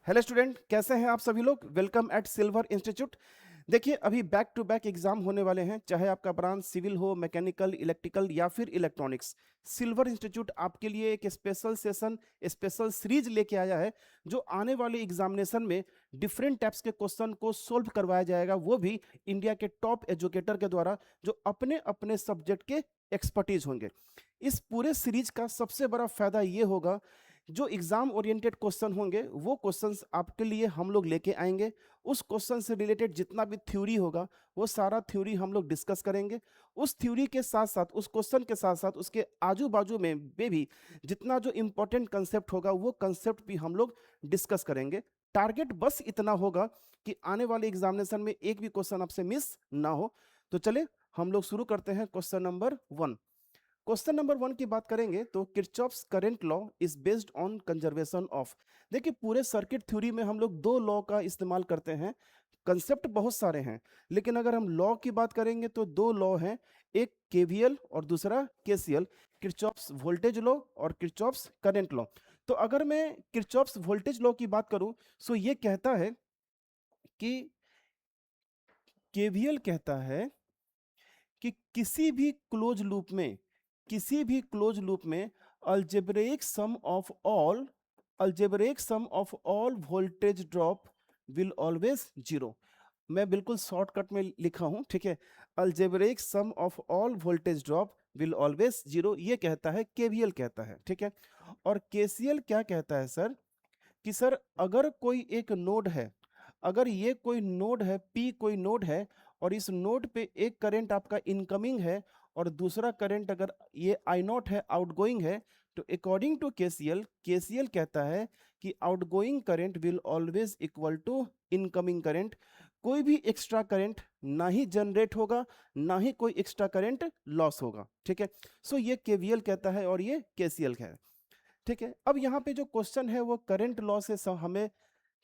Hello student, कैसे हैं आप सभी लोग। Welcome eight silver institute. देखिए, अभी बैक टू बैक एग्जाम होने वाले हैं, चाहे आपका ब्रांच सिविल हो, मैकेनिकल, इलेक्ट्रिकल या फिर इलेक्ट्रॉनिक्स। सिल्वर इंस्टीट्यूट आपके लिए एक स्पेशल सेशन, स्पेशल सीरीज लेके आया है, जो आने वाले एग्जामिनेशन में डिफरेंट टाइप्स के क्वेश्चन को सोल्व करवाया जाएगा, वो भी इंडिया के टॉप एजुकेटर के द्वारा, जो अपने अपने सब्जेक्ट के एक्सपर्टीज होंगे। इस पूरे सीरीज का सबसे बड़ा फायदा ये होगा, जो एग्जाम ओरिएंटेड क्वेश्चन होंगे वो क्वेश्चंस आपके लिए हम लोग लेके आएंगे। उस क्वेश्चन से रिलेटेड जितना भी थ्योरी होगा वो सारा थ्योरी हम लोग डिस्कस करेंगे। उस थ्योरी के साथ साथ, उस क्वेश्चन के साथ साथ, उसके आजू बाजू में भी जितना जो इंपॉर्टेंट कंसेप्ट होगा वो कंसेप्ट भी हम लोग डिस्कस करेंगे। टारगेट बस इतना होगा कि आने वाले एग्जामिनेशन में एक भी क्वेश्चन आपसे मिस ना हो। तो चले हम लोग शुरू करते हैं। Question number 1। क्वेश्चन नंबर 1 की बात करेंगे तो Kirchhoff's current law is based on conservation of. देखिए, पूरे सर्किट थ्योरी में हम लोग दो लॉ का इस्तेमाल करते हैं। कंसेप्ट बहुत सारे हैं, लेकिन अगर हम लॉ की बात करेंगे तो दो लॉ हैं, एक केवीएल और दूसरा केसीएल। किरचॉफ्स वोल्टेज लॉ और किरचॉफ्स करंट लॉ। तो अगर मैं किरचॉफ्स वोल्टेज लॉ की बात करूं तो ये कहता है कि केवीएल कहता है कि किसी भी क्लोज लूप में algebraic sum of all voltage drop will always zero. मैं बिल्कुल शॉर्टकट में लिखा हूं, ठीक है। Algebraic sum of all voltage drop will always zero, ये कहता है केवीएल कहता है, ठीक है। और केसीएल क्या कहता है सर, कि सर अगर कोई एक नोड है, अगर ये कोई नोड है, पी कोई नोड है, और इस नोड पे एक करंट आपका इनकमिंग है और दूसरा करंट अगर ये आई नॉट है, आउटगोइंग है, तो अकॉर्डिंग टू केसीएल, केसीएल कहता है कि outgoing current will always equal to incoming current. कोई भी एक्स्ट्रा करंट ना ही जनरेट होगा, ना ही कोई एक्स्ट्रा करंट लॉस होगा, ठीक है। सो ये केवीएल कहता है और ये केसीएल है, ठीक है। अब यहाँ पे जो क्वेश्चन है वो करंट लॉ से हमें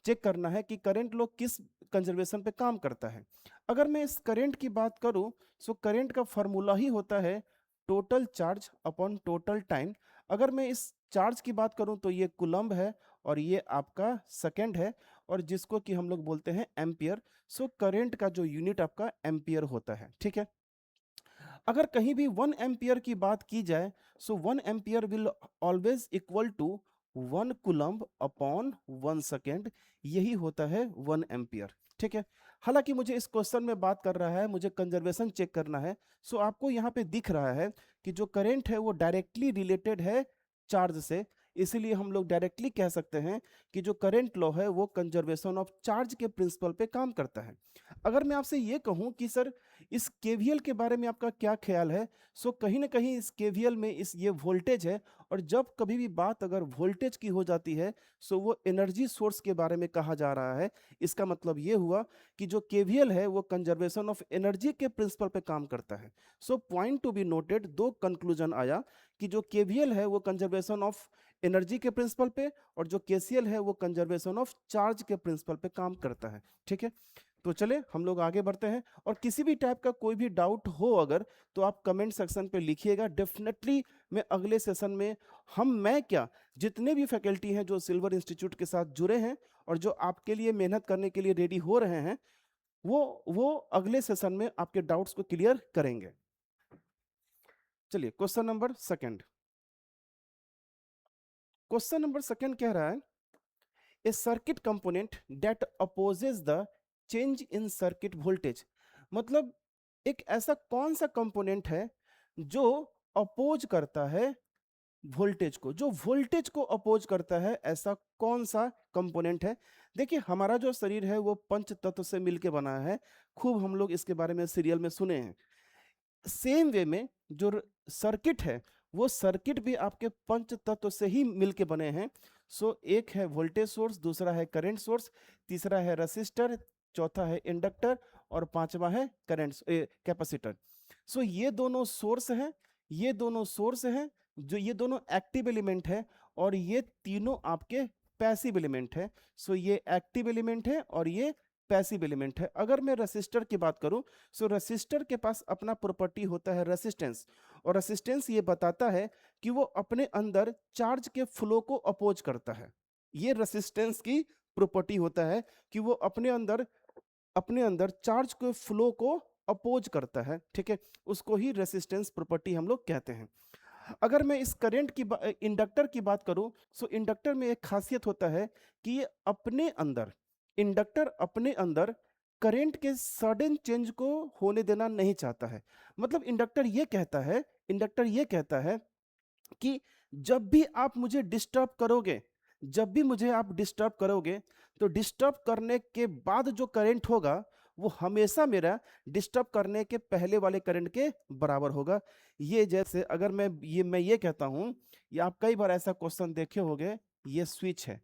चेक करना है कि करंट लॉ किस कंजर्वेशन पे काम करता है। अगर मैं इस करंट की बात करूं, सो करंट का फॉर्मूला ही होता है total charge upon total time. अगर मैं इस चार्ज की बात करूं तो ये कुलम्ब है और ये आपका सेकंड है, और जिसको कि हम लोग बोलते हैं एम्पियर। सो करंट का जो यूनिट आपका एम्पियर होता है, ठीक है। अगर कहीं भी 1 एम्पियर की बात की जाए, so 1 ampere will always equal to 1 coulomb upon 1 second. यही होता है 1 एम्पियर, ठीक है। हालांकि मुझे इस क्वेश्चन में बात कर रहा है, मुझे कंजर्वेशन चेक करना है। सो आपको यहाँ पे दिख रहा है कि जो करंट है वो डायरेक्टली रिलेटेड है चार्ज से, इसीलिए हम लोग डायरेक्टली कह सकते हैं कि जो करंट लॉ है वो कंजर्वेशन ऑफ चार्ज के प्रिंसिपल पे काम करता है। अगर मैं आपसे ये कहूं कि सर इस केवीएल के बारे में आपका क्या ख्याल है, सो कहीं ना कहीं इस केवीएल में इस ये वोल्टेज है, और जब कभी भी बात अगर वोल्टेज की हो जाती है, सो वो एनर्जी सोर्स के बारे में कहा जा रहा है। इसका मतलब ये हुआ कि जो केवीएल है वो कंजर्वेशन ऑफ एनर्जी के प्रिंसिपल पे काम करता है। So point to be noted, दो कंक्लूजन आया कि जो केवीएल है वो कंजर्वेशन ऑफ एनर्जी के प्रिंसिपल पे, और जो केसीएल है वो कंजर्वेशन ऑफ चार्ज के प्रिंसिपल पे काम करता है, ठीक है। तो चले हम लोग आगे बढ़ते हैं, और किसी भी टाइप का कोई भी डाउट हो अगर, तो आप कमेंट सेक्शन पे लिखिएगा। डेफिनेटली मैं अगले सेशन में, मैं क्या, जितने भी फैकल्टी हैं जो सिल्वर इंस्टीट्यूट के साथ जुड़े हैं और जो आपके लिए मेहनत करने के लिए रेडी हो रहे हैं, वो अगले सेशन में आपके डाउट्स को क्लियर करेंगे। चलिए question number second. Question number second कह रहा है, a circuit component that opposes the change in circuit voltage. मतलब एक ऐसा कौन सा कंपोनेंट है जो अपोज करता है वोल्टेज को, जो वोल्टेज को अपोज करता है, ऐसा कौन सा कंपोनेंट है। देखिए, हमारा जो शरीर है वो पंच तत्व से मिलकर बना है, खूब हम लोग इसके बारे में सीरियल में सुने हैं। सेम वे में जो सर्किट है, वो सर्किट भी आपके पंच तत्व से ही मिलके बने हैं। सो एक है वोल्टेज सोर्स, दूसरा है करंट सोर्स, तीसरा है रेसिस्टर, चौथा है इंडक्टर, और पांचवा है करंट कैपेसिटर। सो ये दोनों सोर्स हैं, ये दोनों सोर्स हैं, जो ये दोनों एक्टिव एलिमेंट है, और ये तीनों आपके पैसिव एलिमेंट है। सो ये एक्टिव एलिमेंट है और ये पैसिव एलिमेंट है। अगर मैं रेसिस्टर की बात करूं, सो रेसिस्टर के पास अपना प्रॉपर्टी होता है रेसिस्टेंस, और रेसिस्टेंस ये बताता है कि वो अपने अंदर चार्ज के फ्लो को अपोज करता है। ये रेसिस्टेंस की प्रॉपर्टी होता है कि वो अपने अंदर चार्ज के फ्लो को अपोज करता है, ठीक है, उसको ही रेसिस्टेंस प्रॉपर्टी हम लोग कहते हैं। अगर मैं इस करंट की इंडक्टर की बात करूं, सो इंडक्टर में एक खासियत होता है कि ये इंडक्टर अपने अंदर करंट के सडन चेंज को होने देना नहीं चाहता है। मतलब इंडक्टर ये कहता है कि जब भी आप मुझे डिस्टर्ब करोगे, जब भी मुझे आप डिस्टर्ब करोगे, तो डिस्टर्ब करने के बाद जो करंट होगा वो हमेशा मेरा डिस्टर्ब करने के पहले वाले करंट के बराबर होगा। ये जैसे अगर मैं ये कहता हूं, ये आप कई बार ऐसा क्वेश्चन देखे होंगे, ये स्विच है।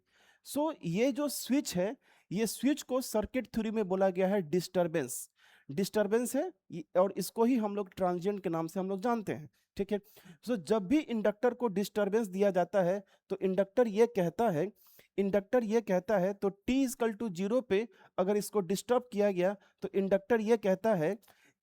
सो ये जो स्विच है, ये स्विच को सर्किट थ्योरी में बोला गया है डिस्टरबेंस। डिस्टरबेंस है और इसको ही हम लोग ट्रांजिएंट के नाम से हम लोग जानते हैं, ठीक है। सो जब भी इंडक्टर को डिस्टरबेंस दिया जाता है तो इंडक्टर ये कहता है तो t इजकल टू 0 पे अगर इसको डिस्टर्ब किया गया तो इंडक्टर ये कहता है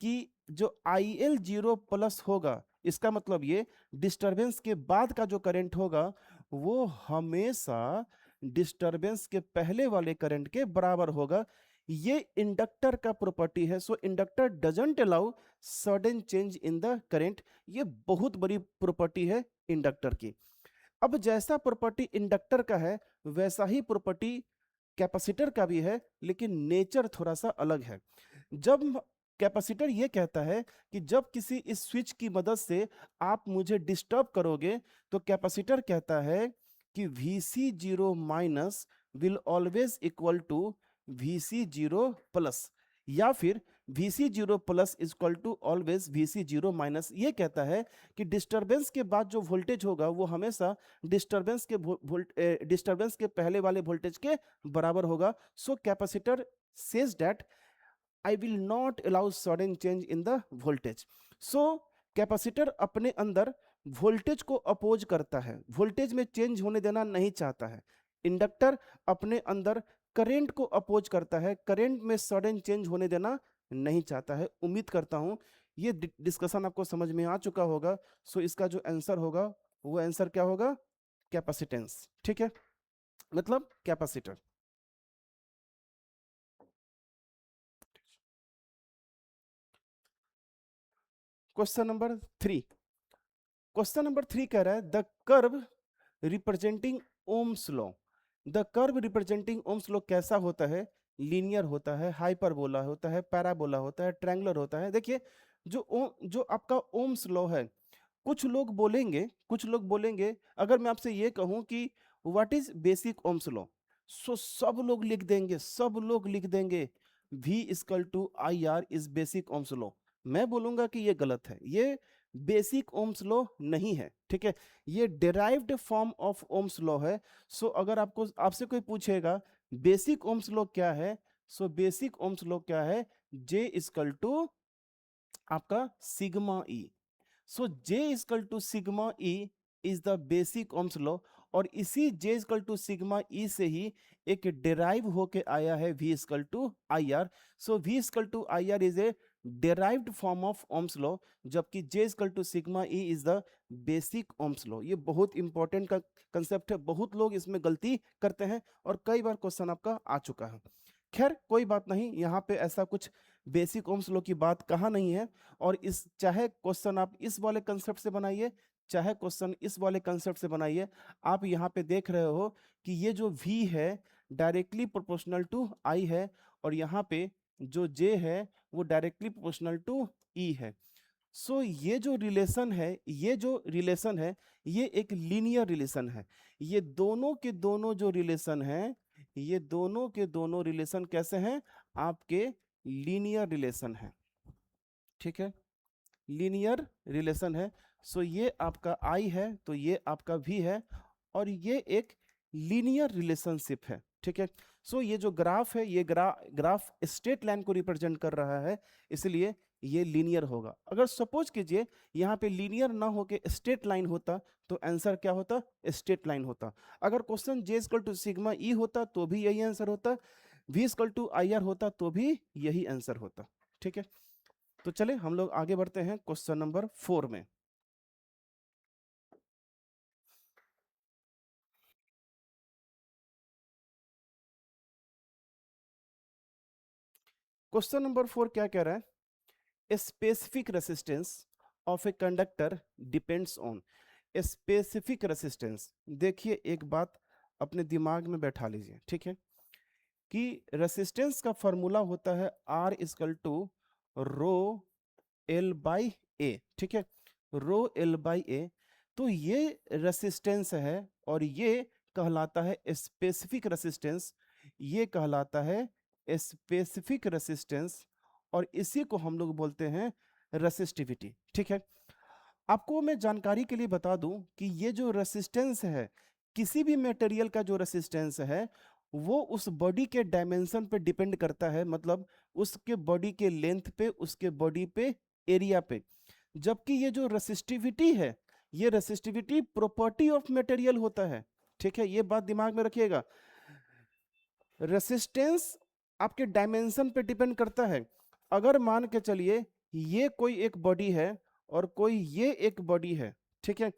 कि जो IL 0 प्लस होगा, इसका मतलब ये डिस्टरबेंस के बाद का जो करंट होगा वो हमेशा डिस्टरबेंस के पहले वाले करंट के बराबर होगा। ये इंडक्टर का प्रॉपर्टी है। So inductor doesn't allow sudden change in the current. ये बहुत बड़ी प्रॉपर्टी है इंडक्टर की। अब जैसा प्रॉपर्टी इंडक्टर का है वैसा ही प्रॉपर्टी कैपेसिटर का भी है, लेकिन नेचर थोड़ा सा अलग है। जब कैपेसिटर ये कहता है कि जब किसी इस स्विच की मदद से आप मुझे डिस्टर्ब करोगे, तो कैपेसिटर कहता है कि Vc zero minus will always equal to Vc zero plus, या फिर Vc zero plus equal to always Vc zero minus. ये कहता है कि डिस्टरबेंस के बाद जो वोल्टेज होगा वो हमेशा डिस्टरबेंस के पहले वाले वोल्टेज के बराबर होगा। So capacitor says that I will not allow sudden change in the voltage. So capacitor अपने अंदर वोल्टेज को अपोज करता है, वोल्टेज में चेंज होने देना नहीं चाहता है। इंडक्टर अपने अंदर करंट को अपोज करता है, करंट में सडन चेंज होने देना नहीं चाहता है। उम्मीद करता हूं ये डिस्कशन आपको समझ में आ चुका होगा। सो इसका जो आंसर होगा वो आंसर क्या होगा? कैपेसिटेंस, ठीक है, मतलब capacitor. Question number 3, question number 3 कह रहा है the curve representing Ohm's law. The curve representing Ohm's law कैसा होता है? लीनियर होता है, हाइपरबोला होता है, पैराबोला होता है, ट्रायंगुलर होता है। देखिए जो आपका ओम्स लॉ है, कुछ लोग बोलेंगे अगर मैं आपसे ये कहूं कि what is basic Ohm's law, so सब लोग लिख देंगे V equal to I R is basic Ohm's law. मैं बोलूंगा कि ये गलत है, ये बेसिक ओम्स लॉ नहीं है, ठीक है, ये derived form of Ohm's law है। सो अगर आपसे कोई पूछेगा बेसिक ओम्स लॉ क्या है, सो बेसिक ओम्स लॉ क्या है? J इक्वल टू आपका sigma E. So J equal to sigma E is the basic Ohm's law, और इसी J equal to sigma E से ही एक डिराइव होके आया है V equal to I R. So V equal to I R is a derived form of Ohm's law, जबकि J equal to sigma E is the basic Ohm's law। ये बहुत important का कंसेप्ट है, बहुत लोग इसमें गलती करते हैं और कई बार क्वेश्चन आपका आ चुका है। खैर कोई बात नहीं, यहाँ पे ऐसा कुछ बेसिक ओम्स लॉ की बात कहा नहीं है। और इस चाहे क्वेश्चन आप इस वाले कंसेप्ट से बनाइए, चाहे क्वेश्चन इस वाले कंसेप्ट से बनाइए, आप यहाँ पे देख रहे हो कि ये जो V है डायरेक्टली प्रोपोर्शनल टू I है, और यहाँ पे जो J है वो डायरेक्टली प्रोपोर्शनल टू E है। सो ये जो रिलेशन है ये एक लीनियर रिलेशन है। ये दोनों के दोनों जो रिलेशन है, ये दोनों के दोनों रिलेशन कैसे हैं? आपके लीनियर रिलेशन है, ठीक है, लीनियर रिलेशन है। सो ये आपका I है तो ये आपका V है, और ये एक लीनियर रिलेशनशिप है, ठीक है। सो ये जो ग्राफ है, ये ग्राफ स्ट्रेट लाइन को रिप्रेजेंट कर रहा है, इसलिए ये लीनियर होगा। अगर सपोज कीजिए यहाँ पे लीनियर ना होके स्ट्रेट लाइन होता तो आंसर क्या होता? स्ट्रेट लाइन होता। अगर question J equal to sigma E होता तो भी यही आंसर होता, V equal to I R होता तो भी यही आंसर होता, ठीक है। तो चले हम लोग आगे बढ़ते हैं क्वेश्चन नंबर 4 में। क्वेश्चन नंबर 4 क्या कह रहा है? Specific resistance of a conductor depends on. Specific resistance, देखिए एक बात अपने दिमाग में बैठा लीजिए, ठीक है, कि रेसिस्टेंस का फॉर्मूला होता है R equal to rho L by A, ठीक है, रो एल बाई ए। तो ये रेसिस्टेंस है और ये कहलाता है स्पेसिफिक रेसिस्टेंस, ये कहलाता है स्पेसिफिक रेसिस्टेंस, और इसी को हम लोग बोलते हैं रेसिस्टिविटी, ठीक है। आपको मैं जानकारी के लिए बता दूं कि ये जो रेसिस्टेंस है, किसी भी मटेरियल का जो रेसिस्टेंस है वो उस बॉडी के डायमेंशन पे डिपेंड करता है, मतलब उसके बॉडी के लेंथ पे, उसके बॉडी पे, एरिया पे। जबकि ये जो रेसिस्टिविटी है, ये रेसिस्टिविटी प्रॉपर्टी ऑफ मटेरियल होता है, ठीक है, ये बात दिमाग में रखिएगा। रेसिस्टेंस आपके डायमेंशन पे डिपेंड करता है। अगर मान के चलिए ये कोई एक बॉडी है और कोई ये एक बॉडी है, ठीक है,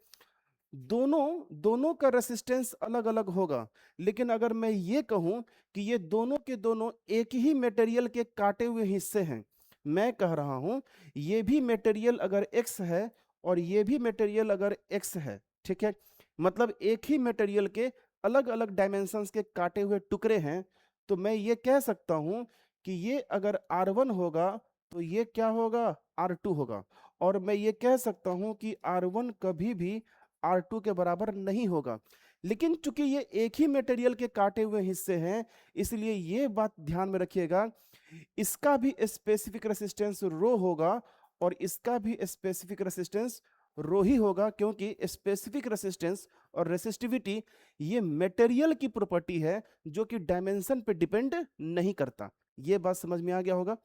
दोनों दोनों का रेसिस्टेंस अलग अलग होगा। लेकिन अगर मैं ये कहूं कि ये दोनों के दोनों एक ही मटेरियल के काटे हुए हिस्से हैं, मैं कह रहा हूं ये भी मटेरियल अगर x है और ये भी मटेरियल अगर x है, ठीक है, मतलब एक ही मटेरियल के अलग अलग डायमेंशंस के काटे हुए टुकड़े हैं, तो मैं ये कह सकता हूं कि ये अगर R1 होगा तो ये क्या होगा, R2 होगा। और मैं ये कह सकता हूं कि R1 कभी भी R2 के बराबर नहीं होगा। लेकिन चूंकि ये एक ही मटेरियल के काटे हुए हिस्से हैं, इसलिए ये बात ध्यान में रखिएगा, इसका भी स्पेसिफिक रेसिस्टेंस रो होगा और इसका भी स्पेसिफिक रेसिस्टेंस रो ही होगा, क्योंकि स्पेसिफिक रेसिस्टेंस और रेसिस्टिविटी ये मटेरियल की प्रॉपर्टी है जो कि डायमेंशन पे डिपेंड नहीं करता। ये बात समझ में आ गया होगा।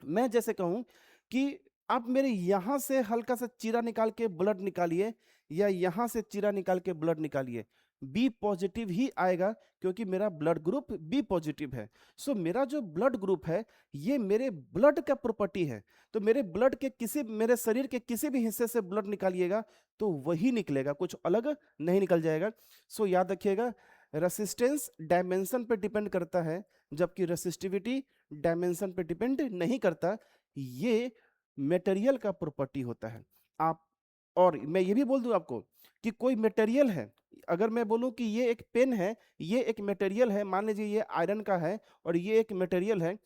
मैं जैसे कहूं कि आप मेरे यहां से हल्का सा चीरा निकाल के ब्लड निकालिए या यहां से चीरा निकाल के ब्लड निकालिए, बी पॉजिटिव ही आएगा, क्योंकि मेरा ब्लड ग्रुप बी पॉजिटिव है। सो मेरा जो ब्लड ग्रुप है ये मेरे ब्लड का प्रॉपर्टी है। तो मेरे ब्लड के किसी, मेरे शरीर के किसी भी हिस्से से ब्लड निकालिएगा तो वही निकलेगा, कुछ अलग नहीं निकल जाएगा। सो याद रखिएगा, रेसिस्टेंस डायमेंशन पे डिपेंड करता है, जबकि रेसिस्टिविटी डायमेंशन पे डिपेंड नहीं करता। ये मटेरियल का प्रॉपर्टी होता है। आप, और मैं ये भी बोल दूं आपको कि कोई मटेरियल है, अगर मैं बोलूं कि ये एक पेन है, ये एक मटेरियल है, मान लीजिए ये आयरन का है और ये एक मटेरियल है,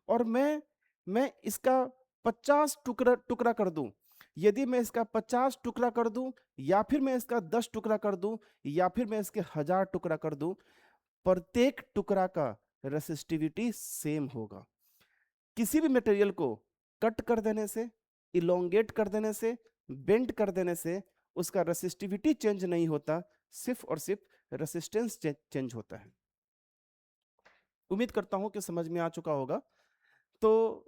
और मैं इसका 50 टुकड़ा टुकड़ा कर दूं, यदि मैं इसका 50 टुकड़ा कर दूं या फिर मैं इसका 10 टुकड़ा कर दूं या फिर मैं इसके 1000 टुकड़ा कर दूं, प्रत्येक टुकड़ा का रेसिस्टिविटी सेम होगा। किसी भी मटेरियल को कट कर देने से, इलोंगेट कर देने से, बेंड कर देने से उसका रेसिस्टिविटी चेंज नहीं होता, सिर्फ और सिर्फ रेसिस्टेंस चेंज होता है। उम्मीद करता हूं कि समझ में आ चुका होगा। तो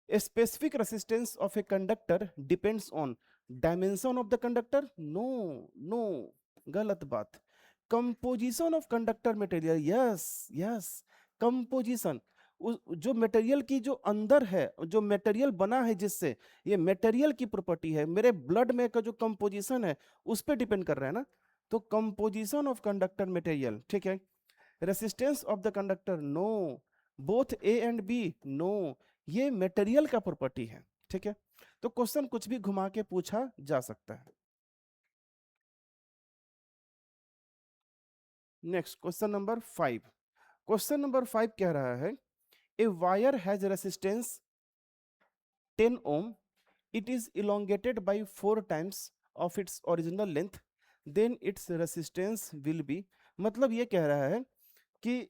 specific resistance of a conductor depends on dimension of the conductor, no no, गलत बात। Composition of conductor material, yes yes, composition, जो मटेरियल की जो अंदर है, जो मटेरियल बना है जिससे, ये मटेरियल की प्रॉपर्टी है। मेरे ब्लड में का जो कंपोजिशन है उस पर डिपेंड कर रहा है ना। तो कंपोजिशन ऑफ कंडक्टर मटेरियल, ठीक है। Resistance of the conductor, no. Both A and B, no. ये मटेरियल का प्रॉपर्टी है, ठीक है। तो क्वेश्चन कुछ भी घुमा के पूछा जा सकता है। Next question number 5। Question number 5 कह रहा है, a wire has resistance 10 ohm, it is elongated by 4 times of its original length, then its resistance will be। मतलब ये कह रहा है कि,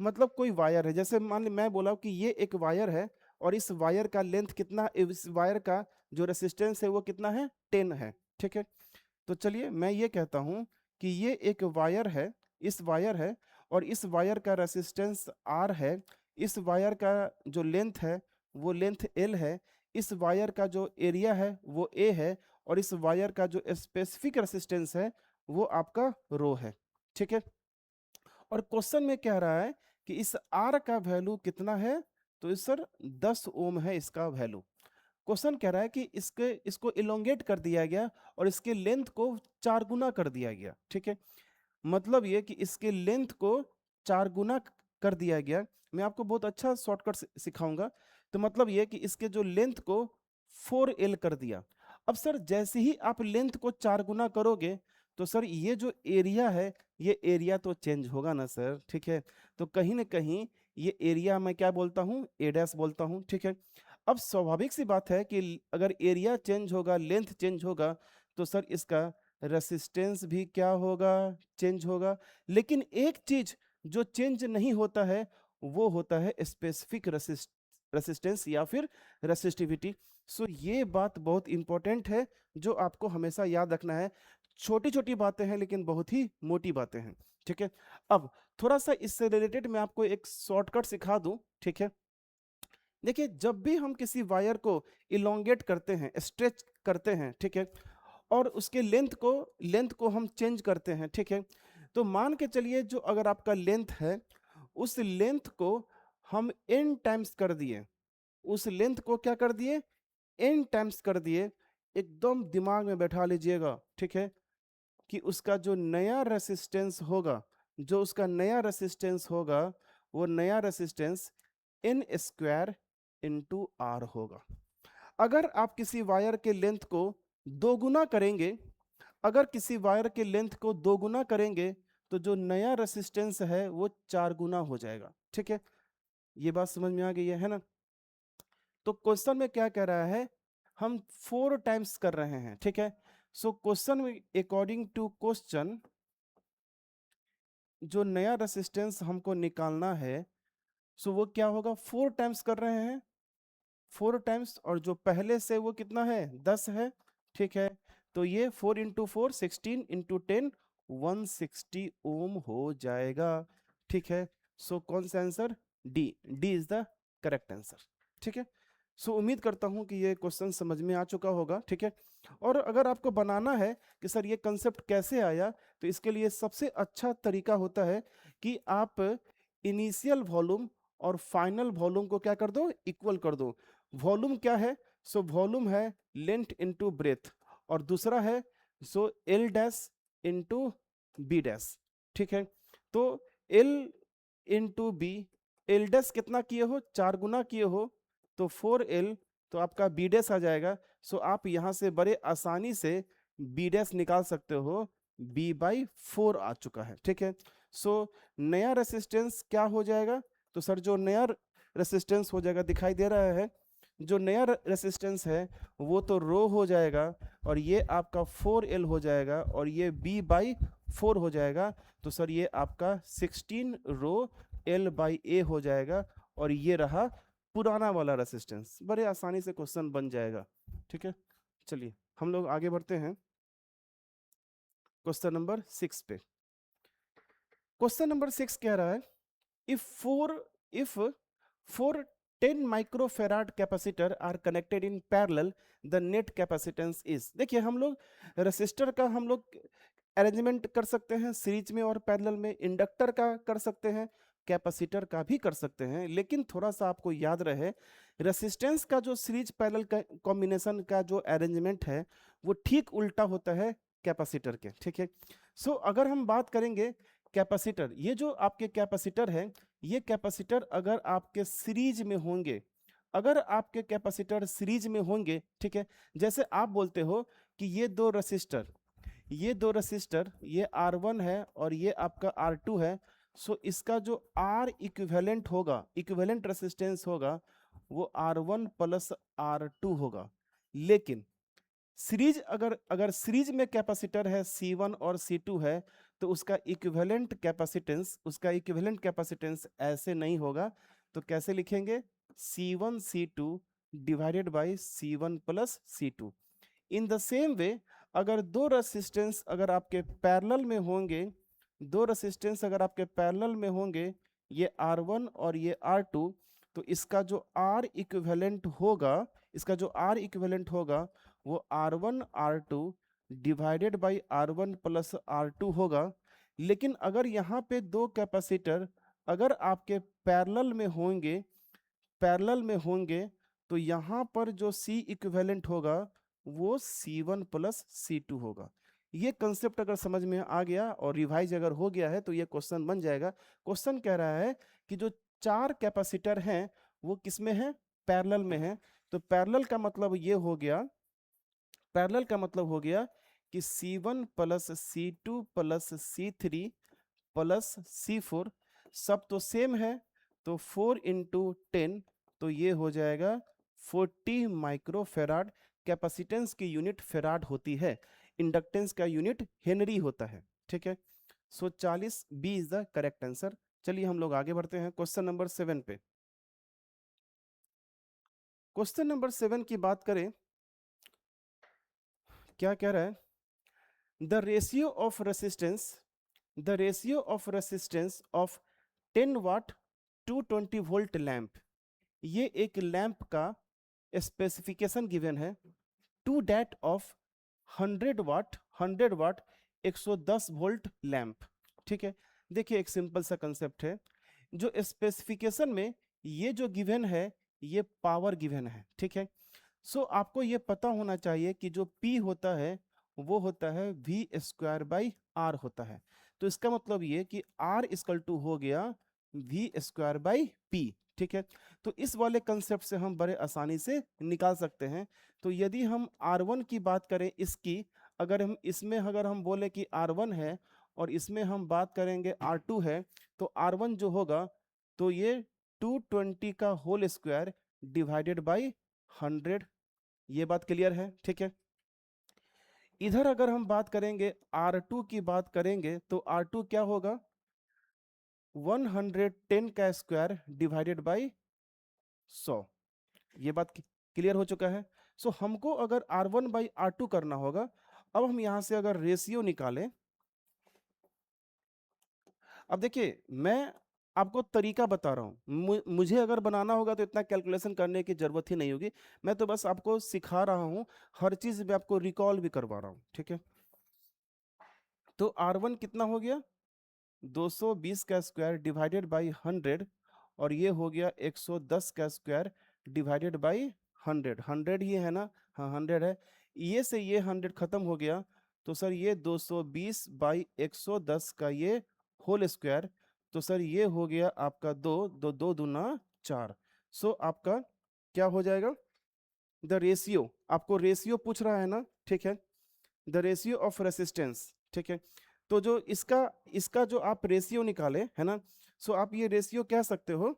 मतलब कोई वायर है, जैसे मान ली मैं बोला कि ये एक वायर है और इस वायर का लेंथ कितना, इस वायर का जो रेसिस्टेंस है वो कितना है, 10 है, ठीक है। तो चलिए मैं ये कहता हूं कि ये एक वायर है, इस वायर है और इस वायर का रेसिस्टेंस R है, इस वायर का जो लेंथ है वो लेंथ L है, इस वायर का जो एरिया है वो A है और इस वायर का जो स्पेसिफिक रेसिस्टेंस है वो आपका रो है, ठीक है। और क्वेश्चन में कह रहा है कि इस R का वैल्यू कितना है, तो इस सर 10 ओम है इसका वैल्यू। क्वेश्चन कह रहा है कि इसको इलोंगेट कर दिया गया और इसके लेंथ को 4 गुना कर दिया गया, ठीक है। मतलब ये कि इसके लेंथ को 4 गुना कर दिया गया। मैं आपको बहुत अच्छा शॉर्टकट सिखाऊंगा। तो मतलब ये कि इसके जो लेंथ को 4L कर दिया। अब सर जैसे ही आप लेंथ को 4 गुना करोगे तो सर ये जो एरिया है ये एरिया तो चेंज होगा ना सर, ठीक है। तो कहीं ना कहीं ये एरिया मैं क्या बोलता हूँ, ए डैश बोलता हूँ, ठीक है। अब स्वाभाविक सी बात है कि अगर एरिया चेंज होगा, लेंथ चेंज होगा, तो सर इसका रेसिस्टेंस भी क्या होगा, चेंज होगा। लेकिन एक चीज जो चेंज नहीं होता है वो होता है स्पेसिफिक रेसिस्टेंस या फिर रेसिस्टिविटी। सो ये बात बहुत इंपॉर्टेंट है जो आपको हमेशा याद रखना है। छोटी छोटी बातें हैं लेकिन बहुत ही मोटी बातें हैं, ठीक है। अब थोड़ा सा इससे रिलेटेड मैं आपको एक शॉर्टकट सिखा दूं, ठीक है। देखिए जब भी हम किसी वायर को इलोंगेट करते हैं, स्ट्रेच करते हैं, ठीक है, और उसके लेंथ को हम चेंज करते हैं, ठीक है। तो मान के चलिए जो अगर आपका लेंथ है उस लेंथ को हम n टाइम्स कर दिए, उस लेंथ को क्या कर दिए, n टाइम्स कर दिए। एकदम दिमाग में बैठा लीजिएगा, ठीक है, कि उसका जो नया रेसिस्टेंस होगा, जो उसका नया रेसिस्टेंस होगा, वो नया resistance n square into R होगा। अगर आप किसी वायर के लेंथ को दोगुना करेंगे, अगर किसी वायर के लेंथ को दोगुना करेंगे तो जो नया रेसिस्टेंस है वो 4 गुना हो जाएगा, ठीक है। ये बात समझ में आ गई है ना। तो क्वेश्चन में क्या कह रहा है, हम 4 टाइम्स कर रहे हैं, ठीक है। सो क्वेश्चन में अकॉर्डिंग टू क्वेश्चन जो नया रेसिस्टेंस हमको निकालना है, सो वो क्या होगा, 4 टाइम्स कर रहे हैं, 4 टाइम्स, और जो पहले से वो कितना है, 10 है, ठीक है। तो ये 4 इंटू 4 16 इंटू 10 160 ओम हो जाएगा, ठीक है। सो कौन सा answer, D, D is the correct answer, ठीक है। सो उम्मीद करता हूं कि ये क्वेश्चन समझ में आ चुका होगा, ठीक है। और अगर आपको बनाना है कि सर ये कंसेप्ट कैसे आया, तो इसके लिए सबसे अच्छा तरीका होता है कि आप इनिशियल वॉल्यूम और फाइनल वॉल्यूम को क्या कर दो, इक्वल कर दो। वॉल्यूम क्या है, सो वॉल्यूम है लेंथ इनटू ब्रेथ, और दूसरा है so L dash into B dash, ठीक है। तो L into B, L dash कितना किए हो, 4 गुना किए हो, तो 4L, तो आपका बी डैश आ जाएगा। सो आप यहां से बड़े आसानी से बी डैश निकाल सकते हो, b/4 आ चुका है, ठीक है। सो नया रेसिस्टेंस क्या हो जाएगा, तो सर जो नया रेसिस्टेंस हो जाएगा दिखाई दे रहा है, जो नया रेसिस्टेंस है वो तो रो हो जाएगा, और ये आपका 4L हो जाएगा, और ये b/4 हो जाएगा। तो सर ये आपका 16 रो L/A हो जाएगा, और ये रहा पुराना वाला रेसिस्टेंस। बड़े आसानी से क्वेश्चन बन जाएगा, ठीक है। चलिए हम लोग आगे बढ़ते हैं क्वेश्चन नंबर 6 पे। क्वेश्चन नंबर 6 कह रहा है, if 4 10 microfarad capacitor are connected in parallel, the net capacitance is। देखिए हम लोग रेसिस्टर का हम लोग अरेंजमेंट कर सकते हैं सीरीज में और पैरेलल में, इंडक्टर का कर सकते हैं, कैपेसिटर का भी कर सकते हैं, लेकिन थोड़ा सा आपको याद रहे रेसिस्टेंस का जो सीरीज पैरेलल का कॉम्बिनेशन का जो अरेंजमेंट है वो ठीक उल्टा होता है कैपेसिटर के, ठीक है। सो अगर हम बात करेंगे कैपेसिटर, ये जो आपके कैपेसिटर है, ये कैपेसिटर अगर आपके सीरीज में होंगे, अगर आपके कैपेसिटर सीरीज में होंगे, ठीक है, जैसे आप बोलते हो कि ये दो रेसिस्टर, ये R1 है और ये आपका R2 है। सो इसका जो R इक्विवेलेंट होगा, इक्विवेलेंट रेसिस्टेंस होगा, वो R1 प्लस R2 होगा। लेकिन सीरीज अगर सीरीज में कैपेसिटर है C1 और C2 है, तो उसका इक्विवेलेंट कैपेसिटेंस ऐसे नहीं होगा। तो कैसे लिखेंगे, C1 C2 divided by C1 plus C2। In the same way अगर दो रेसिस्टेंस अगर आपके पैरेलल में होंगे, दो रेसिस्टेंस अगर आपके पैरेलल में होंगे, ये R1 और ये R2, तो इसका जो R इक्विवेलेंट होगा, इसका जो R इक्विवेलेंट होगा वो R1 R2 divided by R1 plus R2 होगा। लेकिन अगर यहाँ पे दो कैपेसिटर अगर आपके पैरेलल में होंगे, पैरेलल में होंगे, तो यहाँ पर जो C इक्विवेलेंट होगा वो C1 प्लस C2 होगा। ये कंसेप्ट अगर समझ में आ गया और रिवाइज अगर हो गया है तो ये क्वेश्चन बन जाएगा। क्वेश्चन कह रहा है कि जो 4 कैपेसिटर हैं वो किसमें है, पैरेलल में है। तो पैरेलल का मतलब ये हो गया, पैरेलल का मतलब हो गया कि C1 plus C2 plus C3 plus C4 सब तो सेम है, तो 4 इंटू 10, तो ये हो जाएगा 40 माइक्रोफेराड। कैपेसिटेंस की यूनिट फेराड होती है, इंडक्टेंस का यूनिट हेनरी होता है। ठीक है, so 40 b is the correct answer. चलिए हम लोग आगे बढ़ते हैं क्वेश्चन नंबर 7 पे। क्वेश्चन नंबर 7 की बात करें, क्या कह रहा है, the ratio of resistance, the ratio of resistance of 10 watt 220 volt lamp, ये एक लैंप का स्पेसिफिकेशन गिवन है, to that of 100 watt 110 volt lamp. ठीक है, देखिए एक सिंपल सा कंसेप्ट है, जो स्पेसिफिकेशन में ये जो गिवन है ये पावर गिवन है। ठीक है, सो आपको ये पता होना चाहिए कि जो P होता है वो होता है वी स्क्वायर बाई आर होता है। तो इसका मतलब ये कि R इक्वल टू हो गया वी स्क्वायर बाई पी। ठीक है, तो इस वाले कंसेप्ट से हम बड़े आसानी से निकाल सकते हैं। तो यदि हम R1 की बात करें इसकी, अगर हम इसमें अगर हम बोले कि R1 है और इसमें हम बात करेंगे R2 है, तो R1 जो होगा तो ये 220 का होल स्क्वायर डिवाइडेड बाई 100। ये बात क्लियर है। ठीक है, इधर अगर हम बात करेंगे R2 की बात करेंगे तो R2 क्या होगा, 110 का स्क्वायर डिवाइडेड बाई 100। ये बात क्लियर हो चुका है। सो हमको अगर R1 बाई R2 करना होगा, अब हम यहां से अगर रेशियो निकालें, अब देखिए मैं आपको तरीका बता रहा हूँ, मुझे अगर बनाना होगा तो इतना कैलकुलेशन करने की जरूरत ही नहीं होगी, मैं तो बस आपको सिखा रहा हूँ, हर चीज में आपको रिकॉल भी करवा रहा हूँ। ठीक है, तो R1 कितना हो गया, 220 का स्क्वायर डिवाइडेड बाई 100, और ये हो गया 110 का स्क्वायर डिवाइडेड बाई 100। 100 ही है ना, हाँ 100 है, ये से ये 100 खत्म हो गया, तो सर ये 220 बाई 110 का ये होल स्क्वायर, तो सर ये हो गया आपका दो दो दो दूना 4। सो आपका क्या हो जाएगा, द रेशियो, आपको रेशियो पूछ रहा है ना। ठीक है, द रेशियो ऑफ रेसिस्टेंस। ठीक है, तो जो इसका इसका जो आप रेशियो निकाले है ना, सो आप ये रेशियो कह सकते हो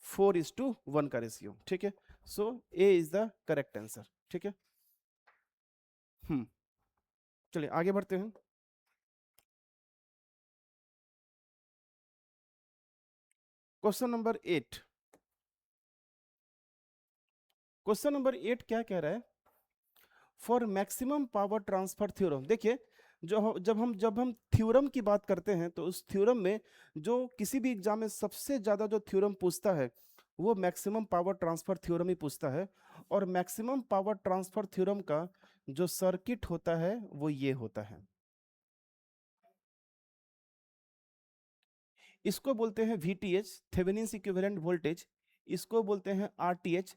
4:1 का रेशियो। ठीक है, सो ए इज द करेक्ट आंसर। ठीक है, चलिए आगे बढ़ते हैं। क्वेश्चन नंबर 8, क्वेश्चन नंबर 8 क्या कह रहा है, for maximum power transfer theorem. देखिए जब हम थ्योरम की बात करते हैं तो उस थ्योरम में जो किसी भी एग्जाम में सबसे ज्यादा जो थ्योरम पूछता है वो मैक्सिमम पावर ट्रांसफर थ्योरम ही पूछता है। और मैक्सिमम पावर ट्रांसफर थ्योरम का जो सर्किट होता है वो ये होता है, इसको बोलते हैं VTH, थेवेनिन्स इक्विवेलेंट वोल्टेज, इसको बोलते हैं RTH,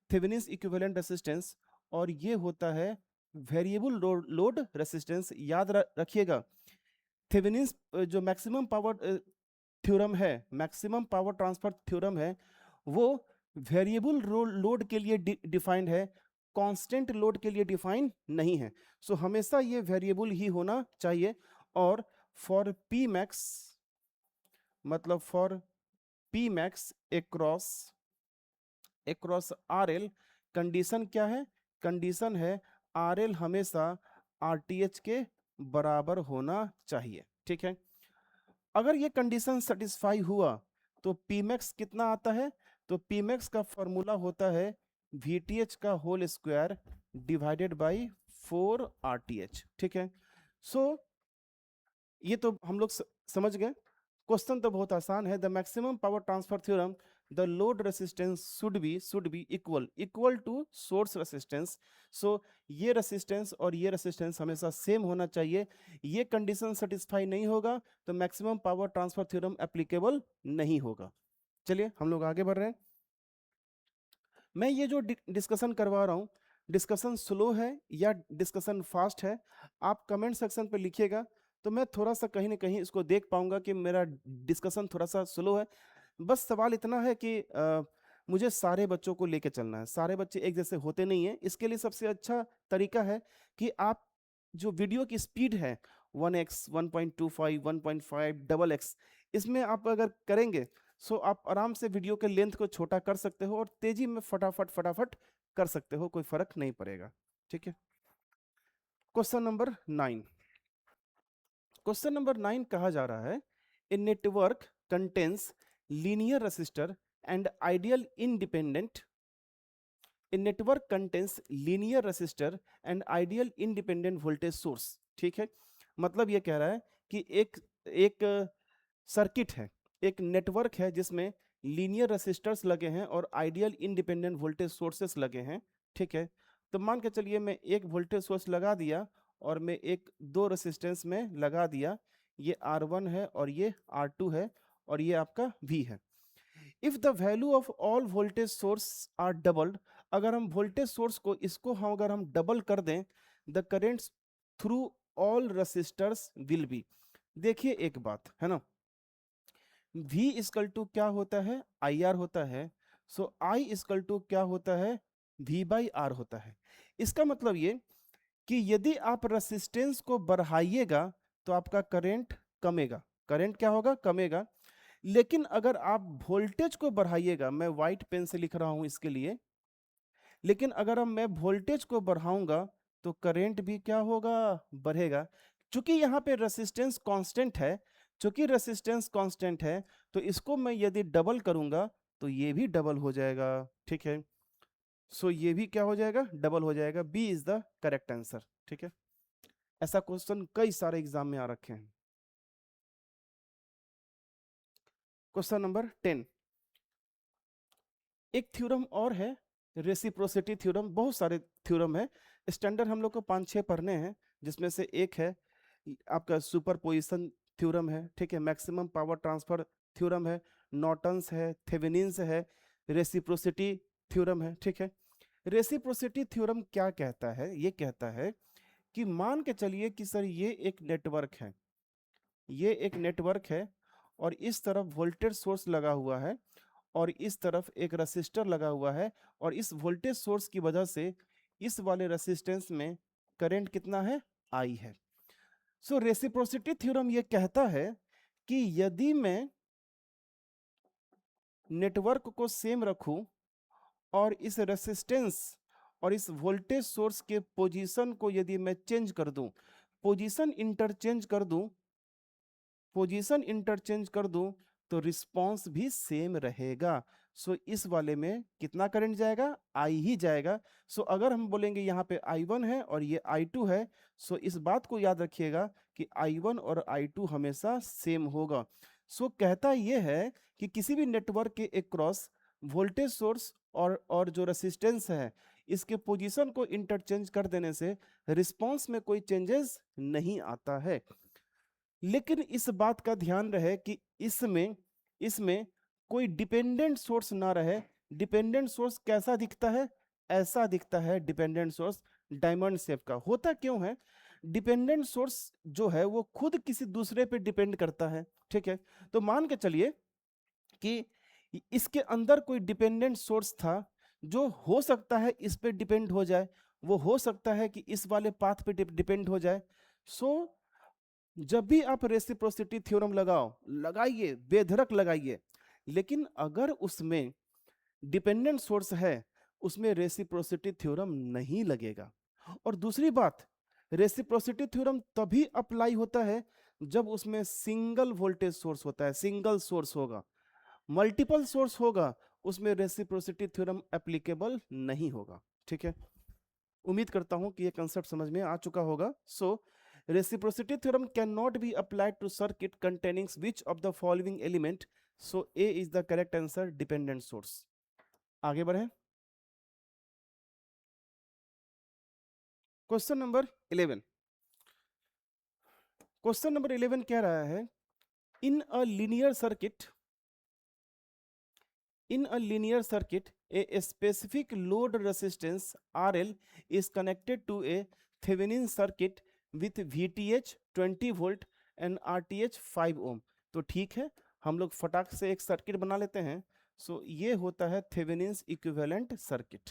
थेवेनिन्स इक्विवेलेंट रेसिस्टेंस, और ये होता है वेरिएबल लोड रेसिस्टेंस। याद रखिएगा, थेवेनिन्स जो मैक्सिमम पावर थ्योरम है, मैक्सिमम पावर ट्रांसफर थ्योरम है, वो वेरिएबल लोड के लिए डिफाइंड है, कांस्टेंट लोड के लिए डिफाइन नहीं है। सो हमेशा ये वेरिएबल ही होना चाहिए। और फॉर पी मैक्स, मतलब for P max across across RL, condition क्या है, कंडीशन है RL हमेशा RTH के बराबर होना चाहिए। ठीक है, अगर ये कंडीशन सेटिस्फाई हुआ तो Pmax कितना आता है, तो Pmax का फॉर्मूला होता है VTH का whole square divided by 4 RTH। ठीक है, सो ये तो हम लोग समझ गए। क्वेश्चन तो बहुत आसान है, the maximum power transfer theorem, the load resistance should be equal to source resistance. So ये रेसिस्टेंस और ये रेसिस्टेंस हमेशा सेम होना चाहिए। ये कंडीशन सेटिस्फाई नहीं होगा तो maximum power transfer theorem applicable नहीं होगा। चलिए हम लोग आगे बढ़ रहे हैं। मैं ये जो डिस्कशन करवा रहा हूँ, डिस्कशन स्लो है या डिस्कशन फास्ट है, आप कमेंट सेक्शन पे लिखिएगा, तो मैं थोड़ा सा कहीं ना कहीं इसको देख पाऊंगा कि मेरा डिस्कशन थोड़ा सा स्लो है। बस सवाल इतना है कि मुझे सारे बच्चों को लेके चलना है, सारे बच्चे एक जैसे होते नहीं हैं, इसके लिए सबसे अच्छा तरीका है कि आप जो वीडियो की स्पीड है 1x 1.25 1.5 डबल एक्स, इसमें आप अगर करेंगे सो आप आराम से वीडियो के लेंथ को छोटा कर सकते हो और तेजी में फटाफट फटाफट कर सकते हो, कोई फर्क नहीं पड़ेगा। ठीक है, क्वेश्चन नंबर 9। क्वेश्चन नंबर 9 कहा जा रहा है, a network contains linear resistor and ideal independent, a network contains linear resistor and ideal independent voltage source. ठीक है, मतलब ये कह रहा है कि एक एक सर्किट है, एक नेटवर्क है जिसमें लीनियर रेसिस्टर्स लगे हैं और आइडियल इंडिपेंडेंट वोल्टेज सोर्सेस लगे हैं। ठीक है, तो मान के चलिए मैं एक वोल्टेज सोर्स लगा दिया और मैं एक दो रेसिस्टेंस में लगा दिया, ये R1 है और ये R2 है और ये आपका V है। If the value of all voltage source are doubled, अगर हम वोल्टेज सोर्स को इसको हम अगर हम डबल कर दें, the currents through all resistors will be. देखिए एक बात है ना, V इक्वल टू क्या होता है, IR होता है, सो I इक्वल टू क्या होता है, V बाई R होता है। इसका मतलब ये कि यदि आप रेसिस्टेंस को बढ़ाइएगा तो आपका करंट कमेगा, करंट क्या होगा, कमेगा। लेकिन अगर आप वोल्टेज को बढ़ाइएगा, मैं व्हाइट पेन से लिख रहा हूं इसके लिए, लेकिन अगर अब मैं वोल्टेज को बढ़ाऊंगा तो करंट भी क्या होगा, बढ़ेगा। चूंकि यहाँ पे रेसिस्टेंस कांस्टेंट है, चूंकि रेसिस्टेंस कांस्टेंट है तो इसको मैं यदि डबल करूंगा तो ये भी डबल हो जाएगा। ठीक है, सो ये भी क्या हो जाएगा, डबल हो जाएगा। B is the correct answer. ठीक है, ऐसा क्वेश्चन कई सारे एग्जाम में आ रखे हैं। क्वेश्चन नंबर 10, एक थ्योरम और है, रेसिप्रोसिटी थ्योरम। बहुत सारे थ्योरम है, स्टैंडर्ड हम लोग को 5-6 पढ़ने हैं, जिसमें से एक है आपका सुपरपोजिशन थ्योरम है। ठीक है, मैक्सिमम पावर ट्रांसफर थ्योरम है, नॉर्टन्स है, थेवेनिन्स है, रेसिप्रोसिटी थ्योरम है। ठीक है, रेसिप्रोसिटी थ्योरम क्या कहता है, ये कहता है कि मान के चलिए कि सर ये एक नेटवर्क है, ये एक नेटवर्क है और इस तरफ वोल्टेज सोर्स लगा हुआ है और इस तरफ एक रेसिस्टर लगा हुआ है और इस वोल्टेज सोर्स की वजह से इस वाले रेसिस्टेंस में करंट कितना है, I है। सो रेसिप्रोसिटी थ्योरम ये कहता है कि यदि मैं नेटवर्क को सेम रखूं और इस रेसिस्टेंस और इस वोल्टेज सोर्स के पोजीशन को यदि मैं चेंज कर दूं, पोजीशन इंटरचेंज कर दूं, पोजीशन इंटरचेंज कर दूं तो रिस्पांस भी सेम रहेगा। सो इस वाले में कितना करंट जाएगा, I ही जाएगा। सो अगर हम बोलेंगे यहाँ पे I1 है और ये I2 है, सो इस बात को याद रखिएगा कि I1 और I2 हमेशा सेम होगा। सो कहता ये है कि किसी भी नेटवर्क के अक्रॉस वोल्टेज सोर्स और जो रेसिस्टेंस है, इसके पोजीशन को इंटरचेंज कर देने से रिस्पांस में कोई चेंजेस नहीं आता है। लेकिन इस बात का ध्यान रहे कि इसमें इसमें कोई डिपेंडेंट सोर्स ना रहे। डिपेंडेंट सोर्स कैसा दिखता है, ऐसा दिखता है डिपेंडेंट सोर्स, डायमंड शेप का। होता क्यों है, डिपेंडेंट सोर्स जो है वो खुद किसी दूसरे पे डिपेंड करता है। ठीक है, तो मान के चलिए कि इसके अंदर कोई डिपेंडेंट सोर्स था जो हो सकता है इस पे डिपेंड हो जाए, वो हो सकता है कि इस वाले पाथ पे डिपेंड हो जाए। सो जब भी आप रेसिप्रोसिटी थ्योरम लगाओ, लगाइए, बेधड़क लगाइए, लेकिन अगर उसमें डिपेंडेंट सोर्स है उसमें रेसिप्रोसिटी थ्योरम नहीं लगेगा। और दूसरी बात, रेसिप्रोसिटी थ्योरम तभी अप्लाई होता है जब उसमें सिंगल वोल्टेज सोर्स होता है, सिंगल सोर्स होगा। मल्टीपल सोर्स होगा उसमें रेसिप्रोसिटी थ्योरम एप्लीकेबल नहीं होगा। ठीक है, उम्मीद करता हूं कि ये कंसेप्ट समझ में आ चुका होगा। सो reciprocity theorem cannot be applied to circuit containing which of the following element, so A is the correct answer, dependent source। आगे बढ़े, क्वेश्चन नंबर 11। क्वेश्चन नंबर 11 कह रहा है, in a linear circuit In a linear circuit, a specific load resistance RL is connected to a Thevenin circuit with VTH 20 volt and RTH 5 ohm. तो ठीक है, हम लोग फटाक से एक सर्किट बना लेते हैं. सो ये होता है थेवेनिन्स इक्विवेलेंट सर्किट.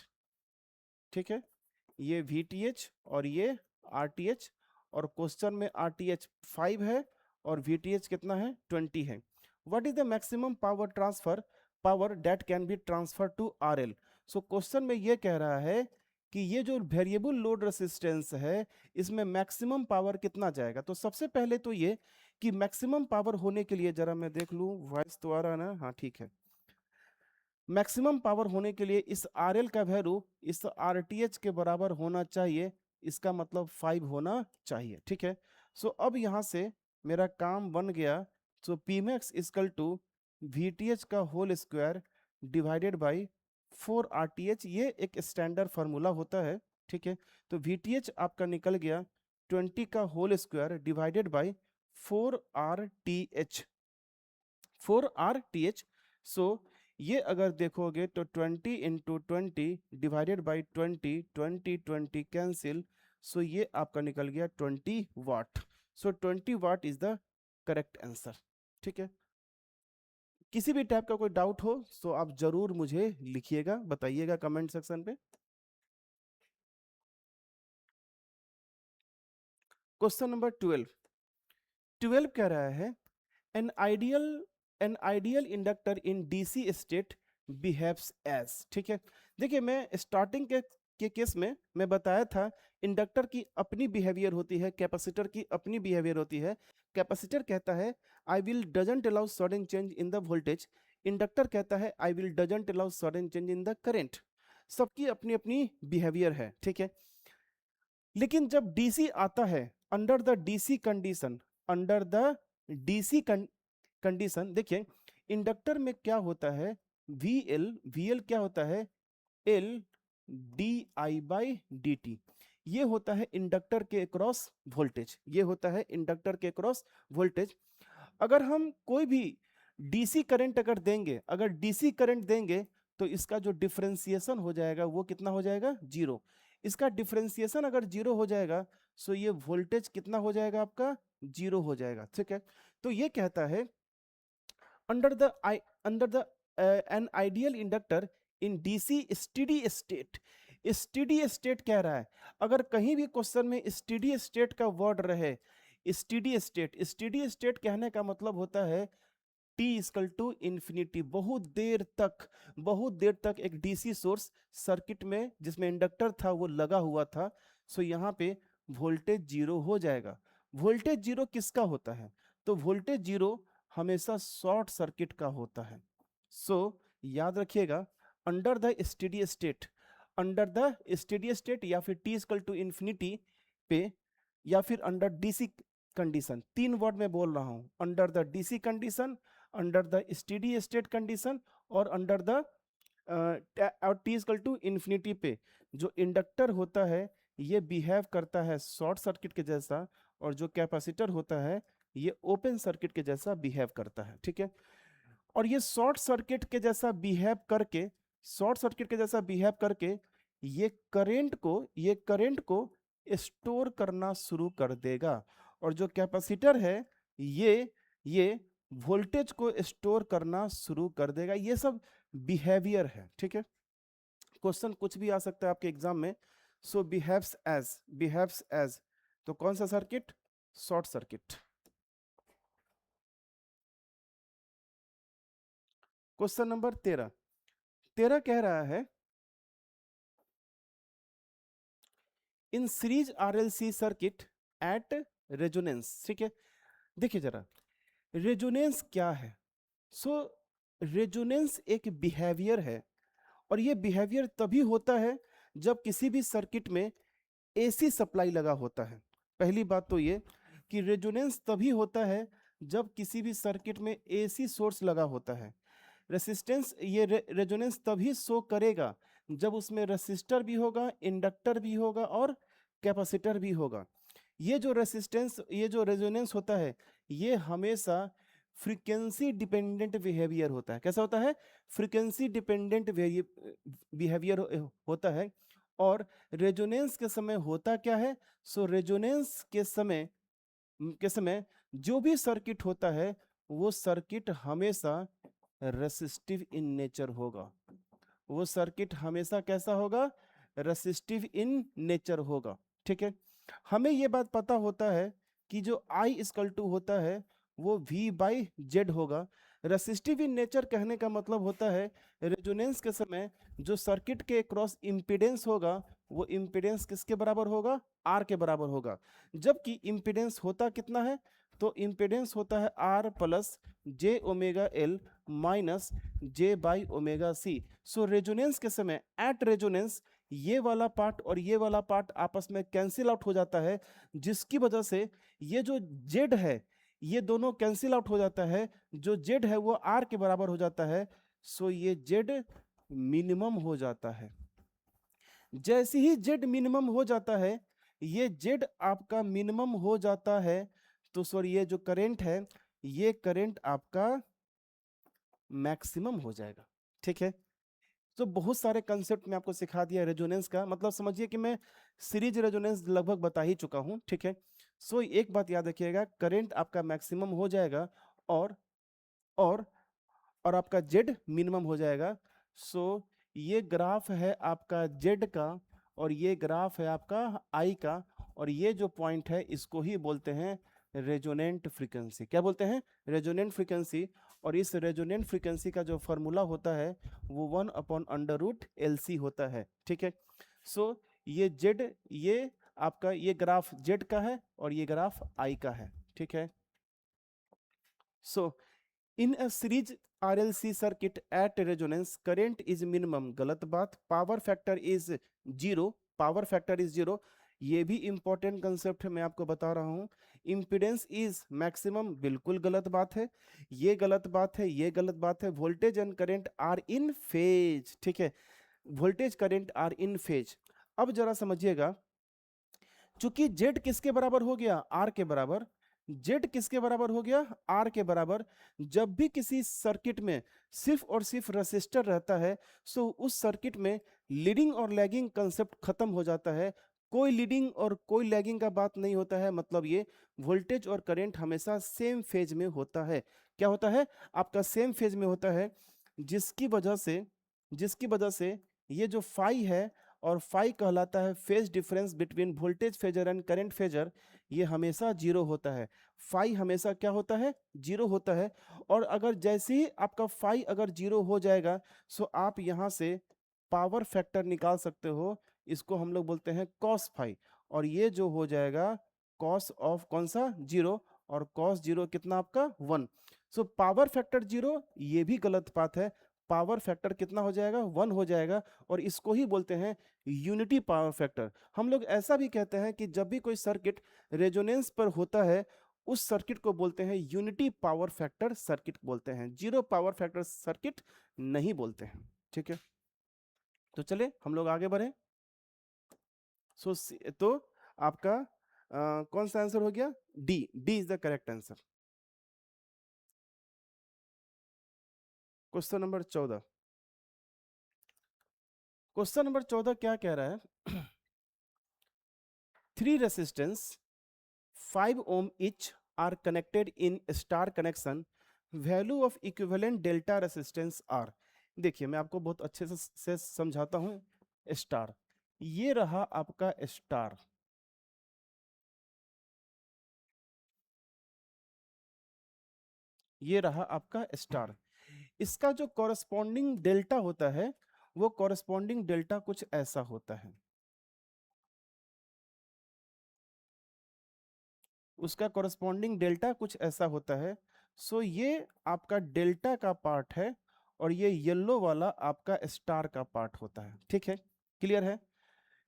ठीक है, ये VTH और ये RTH, और क्वेश्चन में RTH 5 है और VTH कितना है, 20 है. What is the maximum power transfer power that can be transfer to RL. So question में ये कह रहा है कि ये जो वेरिएबल लोड रेसिस्टेंस है इसमें मैक्सिमम पावर कितना जाएगा. तो सबसे पहले तो ये कि मैक्सिमम पावर होने के लिए, जरा मैं देख लूं, वॉइस तो आ रहा है ना, हाँ ठीक है. मैक्सिमम पावर होने के लिए इस RL का वैल्यू इस RTH के बराबर होना चाहिए. इसका मतलब 5 होना चाहिए. ठीक है, सो अब यहां से मेरा काम बन गया. So Pmax equal to VTH का whole square divided by 4 RTH. ये एक स्टैंडर्ड फार्मूला होता है. ठीक है, तो VTH आपका निकल गया 20 का whole square divided by 4 RTH. 4 RTH. सो ये अगर देखोगे तो 20 into 20 divided by 20, 20 20 cancel. So ये आपका निकल गया 20 watt. So 20 watt is the correct answer. ठीक है, किसी भी टाइप का कोई डाउट हो तो आप जरूर मुझे लिखिएगा, बताइएगा कमेंट सेक्शन पे. क्वेश्चन नंबर 12 कह रहा है an ideal an ideal inductor in DC state behaves as. ठीक है, देखिए मैं स्टार्टिंग के केस में मैं बताया था इंडक्टर की अपनी बिहेवियर होती है, कैपेसिटर की अपनी बिहेवियर होती है. कैपेसिटर कहता है I will doesn't allow sudden change in the voltage. Inductor कहता है I will doesn't allow sudden change in the current. सबकी अपनी अपनी बिहेवियर है. ठीक है, लेकिन जब डीसी आता है, under the DC condition, under the DC condition, देखिए इंडक्टर में क्या होता है, VL क्या होता है, L di/dt. ये होता है इंडक्टर के अक्रॉस वोल्टेज. ये होता है इंडक्टर के अक्रॉस वोल्टेज. अगर हम कोई भी डीसी करंट अगर देंगे, अगर डीसी करंट देंगे तो इसका जो डिफरेंशिएशन हो जाएगा वो कितना हो जाएगा, 0. इसका डिफरेंशिएशन अगर 0 हो जाएगा सो ये वोल्टेज कितना हो जाएगा आपका, 0 हो जाएगा. ठीक है, तो ये कहता है under the an ideal inductor in DC steady state. Steady state कह रहा है, अगर कहीं भी क्वेश्चन में स्टेडी स्टेट का वर्ड रहे, स्टेडी स्टेट कहने का मतलब होता है T इक्वल टू इन्फिनिटी. बहुत देर तक एक डीसी सोर्स सर्किट में जिसमें इंडक्टर था वो लगा हुआ था. सो यहाँ पे वोल्टेज 0 हो जाएगा. वोल्टेज 0 किसका होता है, तो वोल्टेज 0 हमेशा शॉर्ट सर्किट का होता है. सो याद रखिएगा, under the steady state, under the steady state या फिर T इक्वल टू इन्फिनिटी पे, या फिर अंडर डीसी कंडीशन. 3 वर्ड में बोल रहा हूं, under the DC condition, under the steady state condition और under the T equal to infinity पे जो इंडक्टर होता है ये बिहेव करता है शॉर्ट सर्किट के जैसा, और जो कैपेसिटर होता है ये ओपन सर्किट के जैसा बिहेव करता है. ठीक है, और ये शॉर्ट सर्किट के जैसा बिहेव करके, शॉर्ट सर्किट के जैसा बिहेव करके ये करंट को स्टोर करना शुरू कर देगा, और जो कैपेसिटर है ये वोल्टेज को स्टोर करना शुरू कर देगा. ये सब बिहेवियर है. ठीक है, क्वेश्चन कुछ भी आ सकता है आपके एग्जाम में. सो बिहेव्स एज, तो कौन सा circuit, short circuit. Question number 13 कह रहा है in series RLC circuit at resonance. ठीक है, देखिए जरा रेजोनेंस क्या है. सो रेजोनेंस एक बिहेवियर है, और ये बिहेवियर तभी होता है जब किसी भी सर्किट में AC सप्लाई लगा होता है. पहली बात तो ये कि रेजोनेंस तभी होता है जब किसी भी सर्किट में AC सोर्स लगा होता है. रेसिस्टेंस, ये रेजोनेंस तभी शो करेगा जब उसमें रेसिस्टर भी होगा, इंडक्टर भी होगा और कैपेसिटर भी होगा. ये जो रेजिस्टेंस, ये जो रेजोनेंस होता है ये हमेशा फ्रीक्वेंसी डिपेंडेंट बिहेवियर होता है। कैसा होता है? फ्रीक्वेंसी डिपेंडेंट बिहेवियर होता है। और रेजोनेंस के समय होता क्या है? सो रेजोनेंस के समय जो भी सर्किट होता है वो सर्किट हमेशा रेसिस्टिव इन नेचर होगा। वो सर्किट हमेशा कैसा होगा? रेसिस्टिव इन नेचर होगा। ठीक है, हमें ये बात पता होता है कि जो I इक्वल टू होता है वो V बाई जेड होगा। रेसिस्टिव इन नेचर कहने का मतलब होता है रेजोनेंस के समय जो सर्किट के क्रॉस इम्पीडेंस होगा वो इम्पीडेंस किसके बराबर होगा? R के बराबर होगा। जबकि इम्पीडेंस होता कितना है? तो इम्पीडेंस होता है R plus j omega L minus j by omega C. So resonance के समय एट रेजोनेंस ये वाला पार्ट और ये वाला पार्ट आपस में कैंसिल आउट हो जाता है, जिसकी वजह से ये जो जेड है ये दोनों कैंसिल आउट हो जाता है। जो जेड है वो आर के बराबर हो जाता है। सो ये जेड मिनिमम हो जाता है। जैसे ही जेड मिनिमम हो जाता है, ये जेड आपका मिनिमम हो जाता है, तो सॉरी ये जो करंट है ये करंट आपका मैक्सिमम हो जाएगा। ठीक है, तो बहुत सारे कंसेप्ट में आपको सिखा दिया रेजोनेंस का। मतलब समझिए कि मैं सीरीज रेजोनेंस लगभग बता ही चुका हूं। ठीक है, सो एक बात याद रखिएगा, करंट आपका मैक्सिमम हो जाएगा और और और आपका जेड मिनिमम हो जाएगा। सो ये ग्राफ है आपका जेड का और ये ग्राफ है आपका आई का, और ये जो पॉइंट है इसको ही बोलते हैं रेजोनेंट फ्रीक्वेंसी। क्या बोलते हैं? Resonant frequency. और इस रेजोनेंट फ्रीक्वेंसी का जो फॉर्मूला होता है वो 1/√LC होता है। ठीक है, सो ये जेड, ये आपका ये ग्राफ जेड का है और ये ग्राफ आई का है। ठीक है, so in a series RLC circuit at resonance current is minimum, गलत बात। Power factor is zero, power factor is zero, ये भी इंपॉर्टेंट कंसेप्ट है, मैं आपको बता रहा हूं। इम्पीडेंस इज मैक्सिमम, बिल्कुल गलत बात है, ये गलत बात है, ये गलत बात है। Voltage and current are in phase. ठीक है, voltage current are in phase. अब जरा समझिएगा, चूंकि जेड किसके बराबर हो गया? आर के बराबर। जेड किसके बराबर हो गया? आर के बराबर। जब भी किसी सर्किट में सिर्फ और सिर्फ रेसिस्टर रहता है, सो उस सर्किट में लीडिंग और लैगिंग कंसेप्ट खत्म हो जाता है। कोई लीडिंग और कोई लैगिंग का बात नहीं होता है। मतलब ये वोल्टेज और करंट हमेशा सेम फेज में होता है। क्या होता है? आपका सेम फेज में होता है, जिसकी वजह से ये जो फाई है, और फाई कहलाता है phase difference between voltage phasor and current phasor, ये हमेशा जीरो होता है। फाई हमेशा क्या होता है? जीरो होता है। और अगर जैसे ही आपका फाई अगर जीरो हो जाएगा, सो आप यहां से पावर फैक्टर निकाल सकते हो। इसको हम लोग बोलते हैं कॉस फाई, और ये जो हो जाएगा कॉस ऑफ कौन सा? जीरो। और कॉस जीरो कितना आपका? 1। सो पावर फैक्टर जीरो, ये भी गलत बात है। पावर फैक्टर कितना हो जाएगा? 1 हो जाएगा। और इसको ही बोलते हैं यूनिटी पावर फैक्टर। हम लोग ऐसा भी कहते हैं कि जब भी कोई सर्किट रेजोनेंस पर होता है, उस सर्किट को बोलते हैं यूनिटी पावर फैक्टर सर्किट बोलते हैं, जीरो पावर फैक्टर सर्किट नहीं बोलते हैं। ठीक है, तो चले हम लोग आगे बढ़े। सो तो आपका कौन सा आंसर हो गया? D, D is the correct answer. Question number 14। Question number 14 क्या कह रहा है? 3 resistance 5 ohm each are connected in star connection. Value of equivalent delta resistance R। देखिए मैं आपको बहुत अच्छे से समझाता हूं। स्टार, ये रहा आपका स्टार, ये रहा आपका स्टार। इसका जो कॉरस्पॉन्डिंग डेल्टा होता है वो कॉरस्पॉन्डिंग डेल्टा कुछ ऐसा होता है। उसका कॉरस्पॉन्डिंग डेल्टा कुछ ऐसा होता है। सो ये आपका डेल्टा का पार्ट है और ये येलो वाला आपका स्टार का पार्ट होता है। ठीक है, क्लियर है?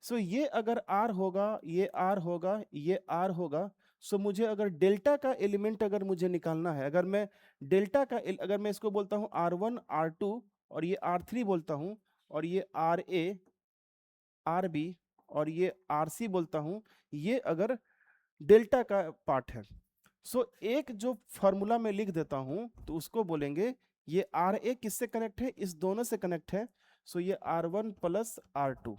सो ये अगर आर होगा, ये आर होगा, ये आर होगा। सो मुझे अगर डेल्टा का एलिमेंट अगर मुझे निकालना है, अगर मैं डेल्टा का अगर मैं इसको बोलता हूँ R1 R2 और ये R3 बोलता हूँ, और ये RA RB और ये RC बोलता हूँ, ये अगर डेल्टा का पार्ट है, सो एक जो फॉर्मूला में लिख देता हूं तो उसको बोलेंगे ये आर ए किससे कनेक्ट है, इस दोनों से कनेक्ट है। सो ये R1 प्लस R2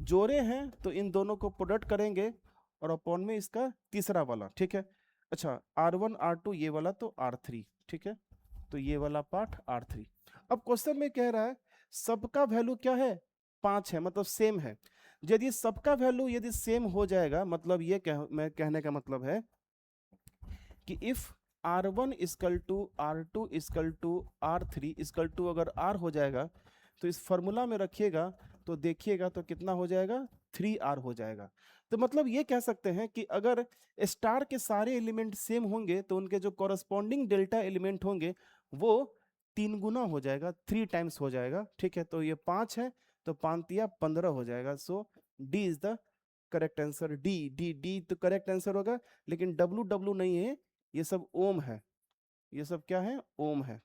जोड़े हैं तो इन दोनों को प्रोडक्ट करेंगे और अपॉन में इसका तीसरा वाला, ठीक है। अच्छा R1 R2 ये वाला तो R3, ठीक है। तो ये वाला पार्ट R3। अब क्वेश्चन में कह रहा है सबका वैल्यू क्या है, 5 है, मतलब सेम है। यदि सबका वैल्यू यदि सेम हो जाएगा, मतलब ये मैं कहने का मतलब है कि if R1 equal to R2 equal to R3 equal to अगर R हो जाएगा तो इस फॉर्मूला में रखिएगा तो देखिएगा तो कितना हो जाएगा, 3R हो जाएगा। तो मतलब ये कह सकते हैं कि अगर स्टार के सारे एलिमेंट सेम होंगे तो उनके जो कॉरस्पॉन्डिंग डेल्टा एलिमेंट होंगे वो 3 गुना हो जाएगा, 3 टाइम्स हो जाएगा, ठीक है। तो ये 5 है तो 5 या 15 हो जाएगा। So D is the correct answer. D D D तो करेक्ट आंसर होगा, लेकिन डब्लू डब्लू नहीं है, ये सब ओम है, ये सब क्या है, ओम है,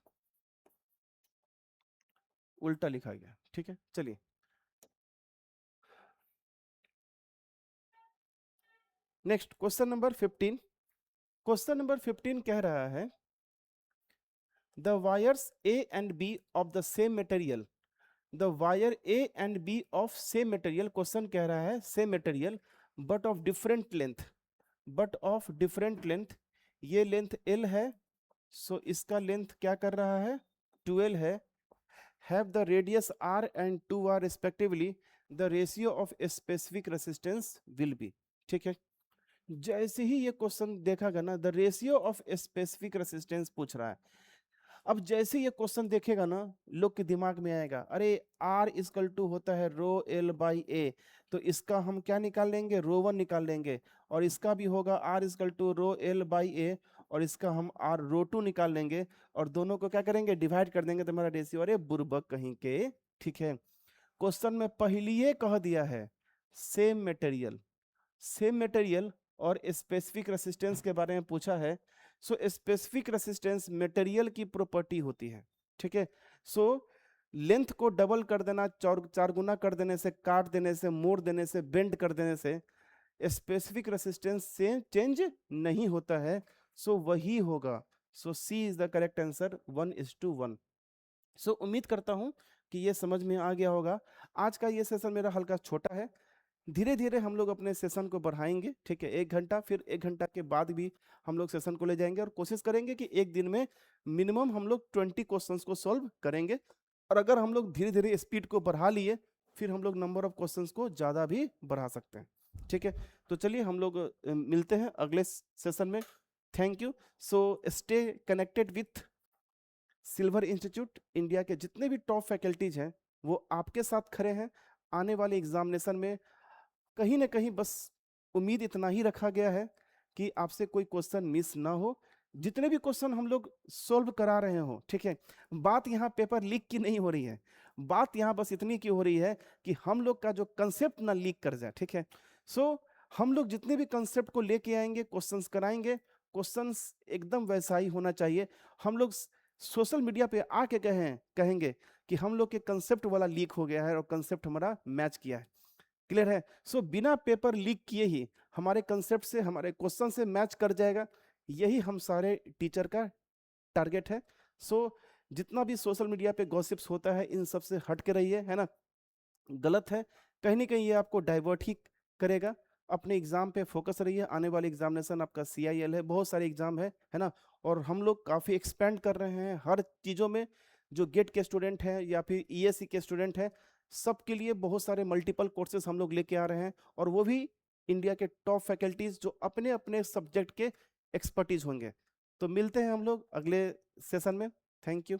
उल्टा लिखा गया, ठीक है। चलिए next question number 15। Question number 15 कह रहा है the wires A and B of the same material, the wire A and B of same material, question कह रहा है same material but of different length, but of different length, ये length L है, सो इसका length क्या कर रहा है, 12 है। Have the radius r and 2r respectively, the ratio of specific resistance will be, ठीक है। जैसे ही ये क्वेश्चन देखा गया ना, the ratio of specific resistance पूछ रहा है। अब जैसे ये क्वेश्चन देखेगा ना, लोग के दिमाग में आएगा अरे R इक्वल टू होता है रो L बाई ए, तो इसका हम क्या निकाल लेंगे, रो 1 निकाल लेंगे, और इसका भी होगा R equal to rho L by A, और इसका हम R रो 2 निकाल लेंगे, और दोनों को क्या करेंगे, डिवाइड कर देंगे तो हमारा रेशियो, अरे बुर्बक कहीं के, ठीक है। क्वेश्चन में पहले ही कह दिया है सेम मटेरियल, सेम मटेरियल और स्पेसिफिक रेसिस्टेंस के बारे में पूछा है। सो स्पेसिफिक रेसिस्टेंस मटेरियल की प्रॉपर्टी होती है, ठीक है। सो लेंथ को डबल कर देना, चार गुना कर देने से, काट देने से, मोड़ देने से, बेंड कर देने से स्पेसिफिक रेसिस्टेंस से चेंज नहीं होता है। सो वही होगा। सो सी इज द करेक्ट आंसर, 1:1। सो उम्मीद करता हूं कि ये समझ में आ गया होगा। आज का ये सेशन मेरा हल्का छोटा है, धीरे धीरे हम लोग अपने सेशन को बढ़ाएंगे, ठीक है। 1 घंटा, फिर 1 घंटा के बाद भी हम लोग सेशन को ले जाएंगे और कोशिश करेंगे कि एक दिन में मिनिमम हम लोग 20 क्वेश्चंस को सॉल्व करेंगे। और अगर हम लोग धीरे धीरे स्पीड को बढ़ा लिए, फिर हम लोग नंबर ऑफ क्वेश्चंस को ज़्यादा भी बढ़ा सकते हैं, ठीक है। तो चलिए हम लोग मिलते हैं अगले सेशन में। Thank you. So stay connected with silver institute. India के जितने भी टॉप फैकल्टीज हैं वो आपके साथ खड़े हैं। आने वाले एग्जामिनेशन में कहीं ना कहीं बस उम्मीद इतना ही रखा गया है कि आपसे कोई क्वेश्चन मिस ना हो, जितने भी क्वेश्चन हम लोग सॉल्व करा रहे हो, ठीक है। बात यहाँ पेपर लीक की नहीं हो रही है, बात यहाँ बस इतनी की हो रही है कि हम लोग का जो कंसेप्ट ना लीक कर जाए, ठीक है। सो हम लोग जितने भी कंसेप्ट को लेके आएंगे, क्वेश्चंस कराएंगे, क्वेश्चंस एकदम वैसा ही होना चाहिए। हम लोग सोशल मीडिया पे आके कहेंगे कि हम लोग के कंसेप्ट वाला लीक हो गया है और कंसेप्ट हमारा मैच किया है। क्लियर है। सो बिना पेपर लीक किए ही हमारे कंसेप्ट से, हमारे क्वेश्चन से मैच कर जाएगा, यही हम सारे टीचर का टारगेट है। सो जितना भी सोशल मीडिया पे गॉसिप्स होता है इन सब से हट के रहिए, है ना, गलत है, कहीं ना कहीं ये आपको डाइवर्ट ही करेगा। अपने एग्जाम पे फोकस रहिए। आने वाले एग्जामिनेशन आपका CIL है, बहुत सारे एग्जाम है ना। और हम लोग काफ़ी एक्सपेंड कर रहे हैं हर चीज़ों में। जो गेट के स्टूडेंट हैं या फिर ESE के स्टूडेंट हैं, सबके लिए बहुत सारे मल्टीपल कोर्सेज हम लोग लेके आ रहे हैं, और वो भी इंडिया के टॉप फैकल्टीज जो अपने अपने सब्जेक्ट के एक्सपर्टीज होंगे। तो मिलते हैं हम लोग अगले सेशन में। Thank you.